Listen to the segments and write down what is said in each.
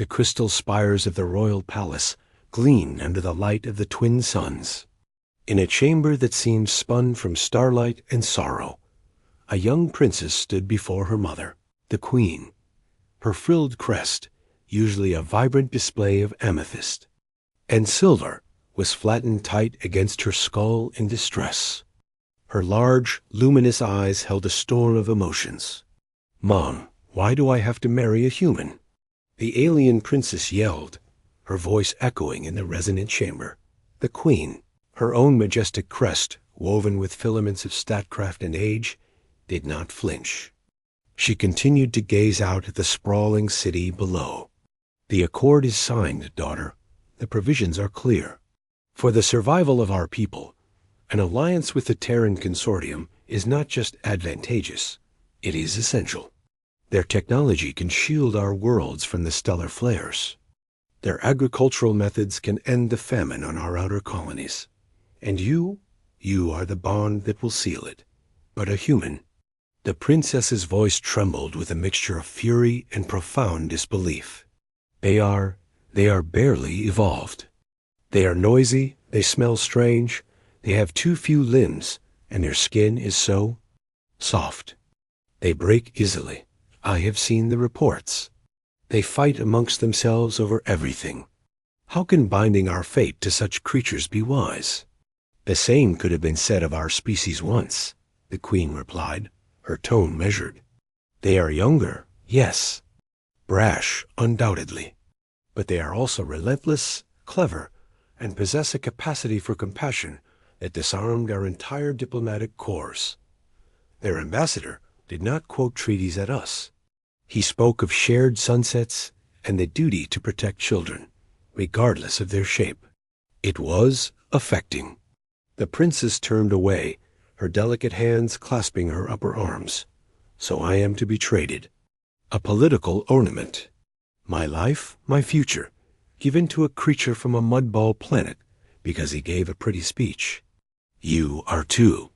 The crystal spires of the royal palace gleam under the light of the twin suns. In a chamber that seemed spun from starlight and sorrow, a young princess stood before her mother, the queen. Her frilled crest, usually a vibrant display of amethyst, and silver, was flattened tight against her skull in distress. Her large, luminous eyes held a storm of emotions. "Mom, why do I have to marry a human?" The alien princess yelled, her voice echoing in the resonant chamber. The queen, her own majestic crest woven with filaments of statecraft and age, did not flinch. She continued to gaze out at the sprawling city below. "The accord is signed, daughter. The provisions are clear. For the survival of our people, an alliance with the Terran consortium is not just advantageous, it is essential. Their technology can shield our worlds from the stellar flares. Their agricultural methods can end the famine on our outer colonies. And you are the bond that will seal it. But a human." The princess's voice trembled with a mixture of fury and profound disbelief. They are barely evolved. They are noisy, they smell strange, they have too few limbs, and their skin is so soft. They break easily. I have seen the reports. They fight amongst themselves over everything. How can binding our fate to such creatures be wise? The same could have been said of our species once, the queen replied, her tone measured. They are younger, yes, brash, undoubtedly, but they are also relentless, clever, and possess a capacity for compassion that disarmed our entire diplomatic corps. Their ambassador did not quote treaties at us. He spoke of shared sunsets and the duty to protect children, regardless of their shape. It was affecting. The princess turned away, her delicate hands clasping her upper arms. "So I am to be traded. A political ornament. My life, my future, given to a creature from a mudball planet because he gave a pretty speech. You are too."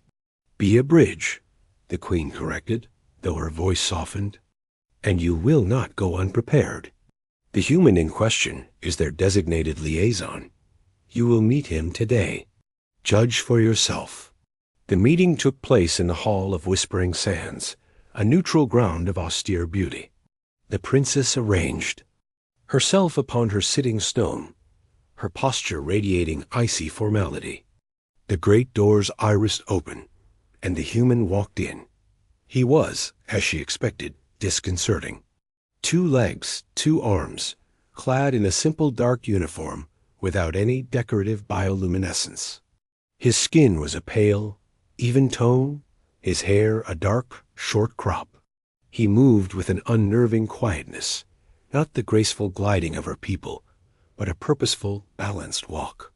"Be a bridge," the queen corrected, though her voice softened. "And you will not go unprepared. The human in question is their designated liaison. You will meet him today. Judge for yourself." The meeting took place in the Hall of Whispering Sands, a neutral ground of austere beauty. The princess arranged herself upon her sitting stone, her posture radiating icy formality. The great doors irised open, and the human walked in. He was, as she expected, disconcerting. 2 legs, 2 arms, clad in a simple dark uniform without any decorative bioluminescence. His skin was a pale, even tone, his hair a dark, short crop. He moved with an unnerving quietness, not the graceful gliding of her people, but a purposeful, balanced walk.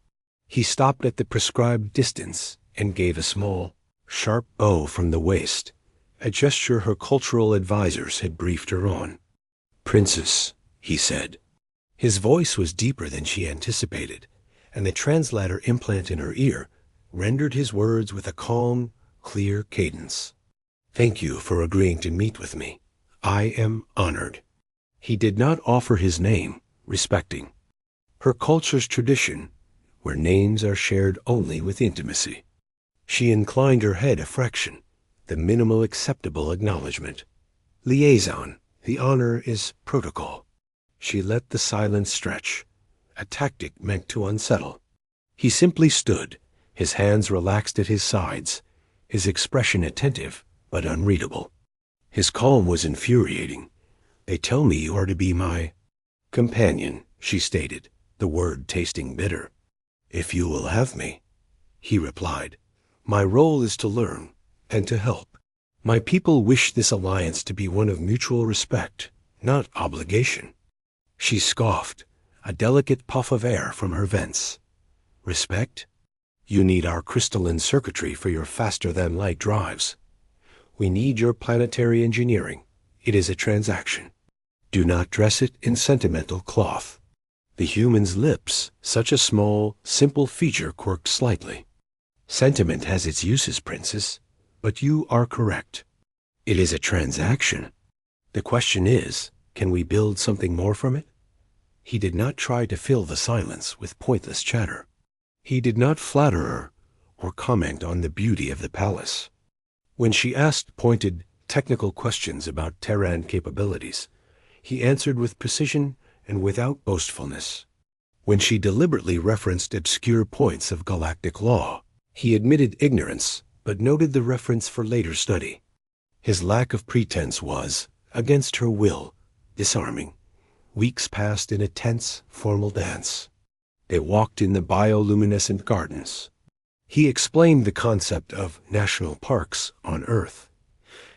He stopped at the prescribed distance and gave a small, sharp bow from the waist, a gesture her cultural advisors had briefed her on. "Princess," he said. His voice was deeper than she anticipated, and the translator implant in her ear rendered his words with a calm, clear cadence. "Thank you for agreeing to meet with me. I am honored." He did not offer his name, respecting her culture's tradition, where names are shared only with intimacy. She inclined her head a fraction, the minimal acceptable acknowledgement. "Liaison, the honor is protocol." She let the silence stretch, a tactic meant to unsettle. He simply stood, his hands relaxed at his sides, his expression attentive but unreadable. His calm was infuriating. "They tell me you are to be my companion," she stated, the word tasting bitter. "If you will have me," he replied. "My role is to learn and to help. My people wish this alliance to be one of mutual respect, not obligation." She scoffed, a delicate puff of air from her vents. "Respect? You need our crystalline circuitry for your faster-than-light drives. We need your planetary engineering. It is a transaction. Do not dress it in sentimental cloth." The human's lips, such a small, simple feature, quirked slightly. "Sentiment has its uses, princess, but you are correct. It is a transaction. The question is, can we build something more from it? He did not try to fill the silence with pointless chatter. He did not flatter her or comment on the beauty of the palace. When she asked pointed, technical questions about Terran capabilities, he answered with precision and without boastfulness. When she deliberately referenced obscure points of galactic law, he admitted ignorance but noted the reference for later study. His lack of pretense was, against her will, disarming. Weeks passed in a tense, formal dance. They walked in the bioluminescent gardens. He explained the concept of national parks on Earth.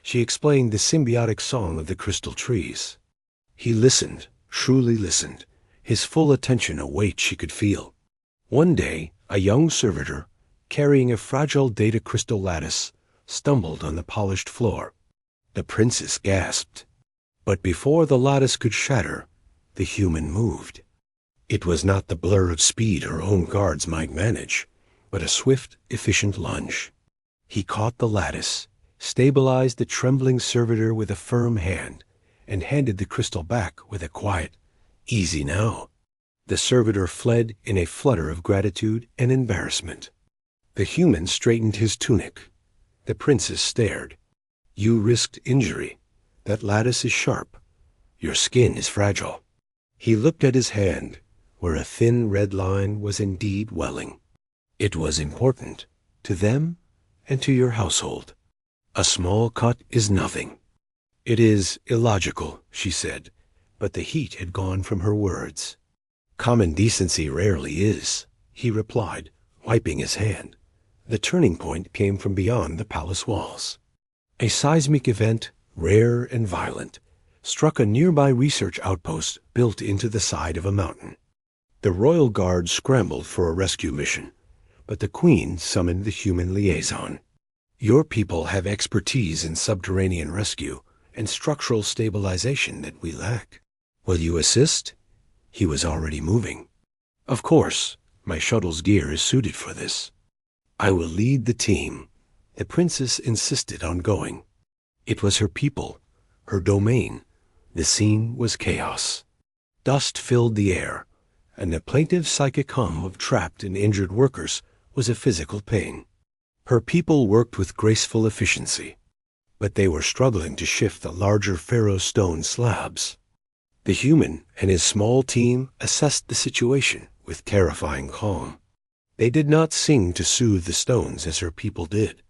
She explained the symbiotic song of the crystal trees. He listened, truly listened, his full attention a weight she could feel. One day, a young servitor, carrying a fragile data crystal lattice, stumbled on the polished floor. The princess gasped. But before the lattice could shatter, the human moved. It was not the blur of speed her own guards might manage, but a swift, efficient lunge. He caught the lattice, stabilized the trembling servitor with a firm hand, and handed the crystal back with a quiet, "Easy now." The servitor fled in a flutter of gratitude and embarrassment. The human straightened his tunic. The princess stared. "You risked injury. That lattice is sharp. Your skin is fragile." He looked at his hand, where a thin red line was indeed welling. "It was important, to them and to your household. A small cut is nothing." "It is illogical," she said, but the heat had gone from her words. "Common decency rarely is," he replied, wiping his hand. The turning point came from beyond the palace walls. A seismic event, rare and violent, struck a nearby research outpost built into the side of a mountain. The royal guard scrambled for a rescue mission, but the queen summoned the human liaison. "Your people have expertise in subterranean rescue and structural stabilization that we lack. Will you assist?" He was already moving. "Of course, my shuttle's gear is suited for this." "I will lead the team." The princess insisted on going. It was her people, her domain. The scene was chaos. Dust filled the air, and the plaintive psychic hum of trapped and injured workers was a physical pain. Her people worked with graceful efficiency, but they were struggling to shift the larger pharaoh stone slabs. The human and his small team assessed the situation with terrifying calm. They did not sing to soothe the stones as her people did.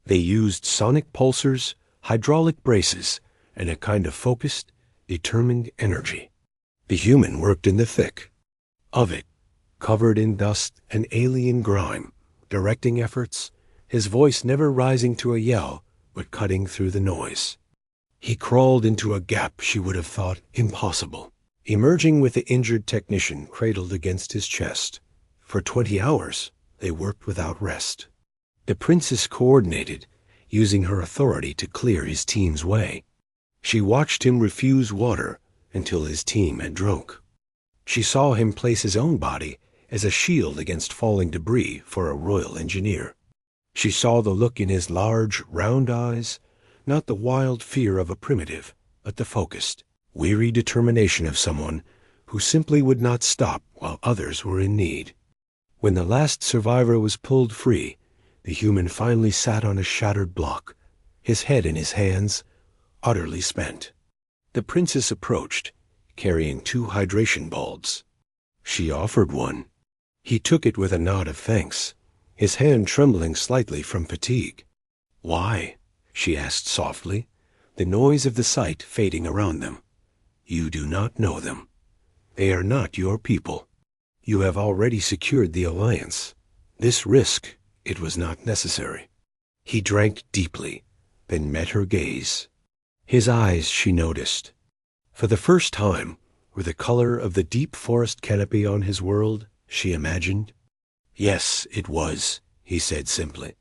They used sonic pulsers, hydraulic braces, and a kind of focused, determined energy. The human worked in the thick of it, covered in dust and alien grime, directing efforts, his voice never rising to a yell, but cutting through the noise. He crawled into a gap she would have thought impossible, emerging with the injured technician cradled against his chest. For 20 hours, they worked without rest. The princess coordinated, using her authority to clear his team's way. She watched him refuse water until his team had drunk. She saw him place his own body as a shield against falling debris for a royal engineer. She saw the look in his large, round eyes, not the wild fear of a primitive, but the focused, weary determination of someone who simply would not stop while others were in need. When the last survivor was pulled free, the human finally sat on a shattered block, his head in his hands, utterly spent. The princess approached, carrying 2 hydration bulbs. She offered one. He took it with a nod of thanks, his hand trembling slightly from fatigue. "Why?" she asked softly, the noise of the sight fading around them. "You do not know them. They are not your people. You have already secured the alliance. This risk, it was not necessary." He drank deeply, then met her gaze. His eyes, she noticed, for the first time, were the color of the deep forest canopy on his world, she imagined. "Yes, it was," he said simply.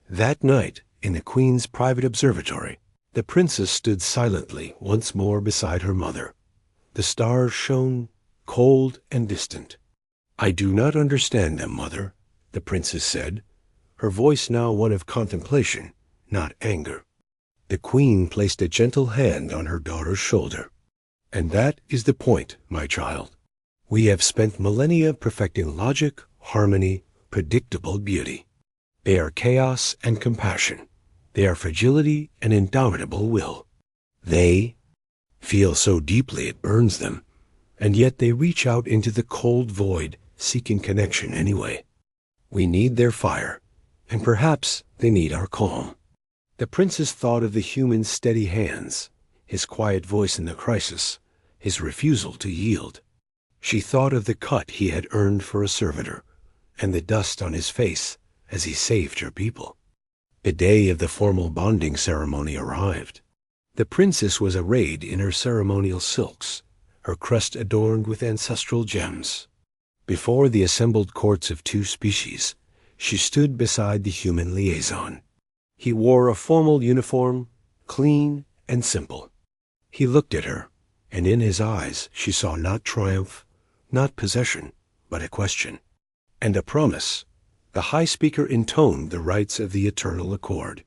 That night, in the Queen's private observatory, the princess stood silently once more beside her mother. The stars shone, cold and distant. "I do not understand them, mother," the princess said, her voice now one of contemplation, not anger. The Queen placed a gentle hand on her daughter's shoulder. "And that is the point, my child. We have spent millennia perfecting logic, harmony, predictable beauty. They are chaos and compassion. They are fragility and indomitable will. They feel so deeply it burns them, and yet they reach out into the cold void, seeking connection anyway. We need their fire, and perhaps they need our calm. The princess thought of the human's steady hands, his quiet voice in the crisis, his refusal to yield. She thought of the cut he had earned for a servitor, and the dust on his face as he saved her people. The day of the formal bonding ceremony arrived. The princess was arrayed in her ceremonial silks, her crest adorned with ancestral gems. Before the assembled courts of two species, she stood beside the human liaison. He wore a formal uniform, clean and simple. He looked at her, and in his eyes she saw not triumph, not possession, but a question, and a promise. The high speaker intoned the rites of the eternal accord.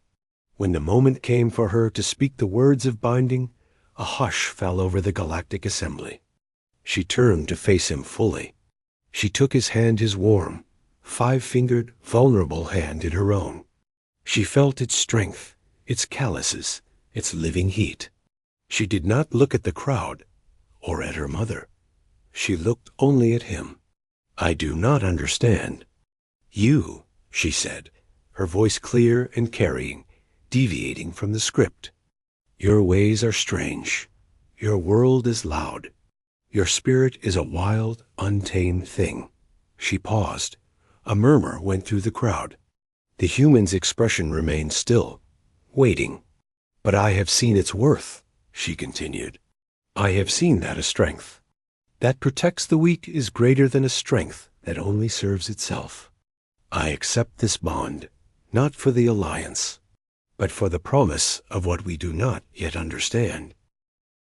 When the moment came for her to speak the words of binding, a hush fell over the galactic assembly. She turned to face him fully. She took his hand, his warm, five-fingered, vulnerable hand in her own. She felt its strength, its calluses, its living heat. She did not look at the crowd or at her mother. She looked only at him. "I do not understand." "You," she said, her voice clear and carrying, deviating from the script. "Your ways are strange. Your world is loud. Your spirit is a wild, untamed thing." She paused. A murmur went through the crowd. The human's expression remained still, waiting. "But I have seen its worth," she continued. "I have seen that a strength that protects the weak is greater than a strength that only serves itself. I accept this bond, not for the alliance, but for the promise of what we do not yet understand."